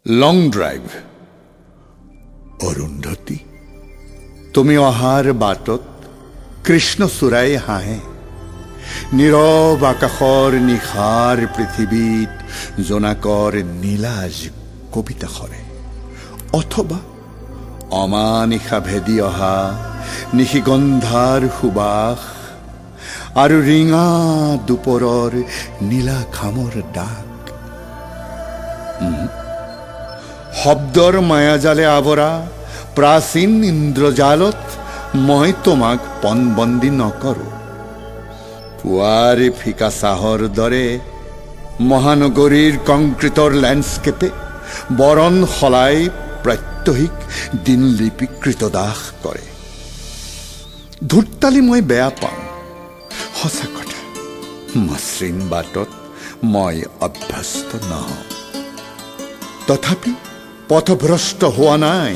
লং drive. Arundhati, তুমি অহাৰ বাটত কৃষ্ণচূড়াই হাঁহে। নীৰৱ আকাশৰ নিশাৰ পৃথিৱীত জোনাকৰ নীলাজ কবিতা সৰে। অথবা অমানিশা ভেদি অহা নিশিগন্ধাৰ সুবাস আৰু ৰিঙা দুপৰৰ নীলা খামৰ ডাক। শব্দৰ মায়াজালে আৱৰা প্ৰাচীন ইন্দ্ৰজালত মই তোমাক পণবন্দী নকৰোঁ। পুৱাৰ ফিকা চাহৰ দৰে মহানগৰীৰ কংক্ৰিটৰ লেণ্ডস্কেপে বৰণ সলাই প্ৰাত্যহিক দিনলিপিকৃত দাস কৰে। ধূৰ্তালি মই বেয়া পাওঁ, সঁচা কথা। মসৃণ বাটত মই অভ্যস্ত নহওঁ। তথাপি পথভ্ৰষ্ট হোৱা নাই,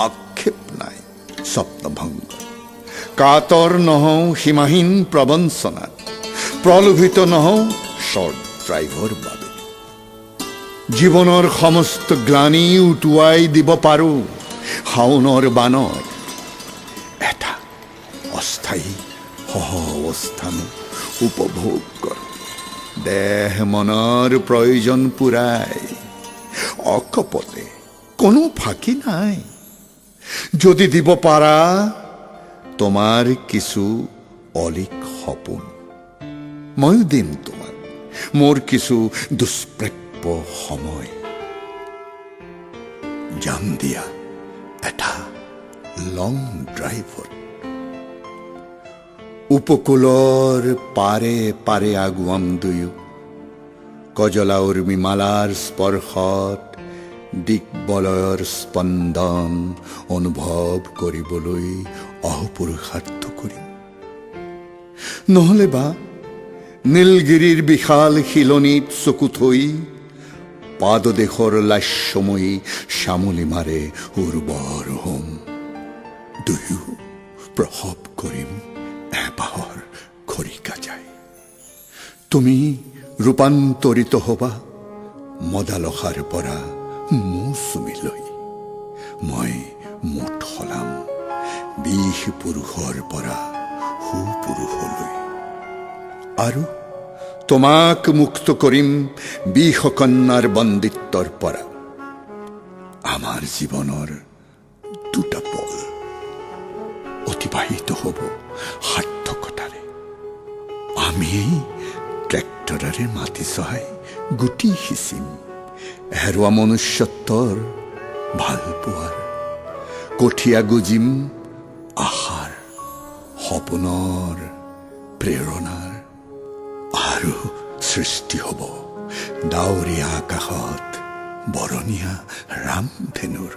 আক্ষেপ নাই স্বপ্নভংগ। কাতৰ নহওঁ সীমাহীন প্ৰবঞ্চনাত, প্ৰলোভিত নহওঁ শ্বৰ্ট ড্ৰাইভৰ বাবে। জীৱনৰ সমস্ত গ্লানি উটুৱাই দিব পাৰোঁ শাওনৰ বানৰ। এটা অস্থায়ী সহ অৱস্থান উপভোগ কৰোঁ, দেহ মনৰ প্ৰয়োজন পূৰাই। অকপতে কোনো ফাঁকি নাই। যদি দিব পাৰা তোমাৰ কিছু অলিক সপোন, ময়ো দিম তোমাক মোৰ কিছু দুষ্প্ৰাপ্য সময়। যাম দিয়া এটা লং ড্ৰাইভত। উপকূলৰ পাৰে পাৰে আগুৱাম দুয়ো, কজলা উৰ্মিমালাৰ স্পৰ্শত দিগ্বলয়ৰ স্পন্দন অনুভৱ কৰিবলৈ অহপুৰুষাৰ্থ কৰিম। নহলে বা নীলগিৰিৰ বিশাল শিলনিত চকু থৈ পাদদেশৰ লাস্যময়ী শ্যামলিমাৰে উৰ্বৰ হোম। দুয়ো প্ৰসৱ কৰিম এবাহৰ খৰিকা যায়। তুমি ৰূপান্তৰিত হবা মদালসাৰ পৰা মৌচুমী লৈ। মই মুঠ সলাম বিষ পুৰুষৰ পৰা সুপুৰুষলৈ। আৰু তোমাক মুক্ত কৰিম বিষ কন্যাৰ বন্দিত্বৰ পৰা। আমাৰ জীৱনৰ দুটা পল অতিবাহিত হ'ব সাৰ্থকতাৰে। আমি ট্ৰেক্টৰেৰে মাটি চহাই গুটি সিঁচিম হেৰুৱা মনুষ্যত্বৰ ভাল পোৱাৰ। কঠীয়া গুজিম আশাৰ, সপোনৰ, প্ৰেৰণাৰ। আৰু সৃষ্টি হ'ব ডাৱৰীয়া আকাশত বৰণীয়া ৰামধেনুৰ।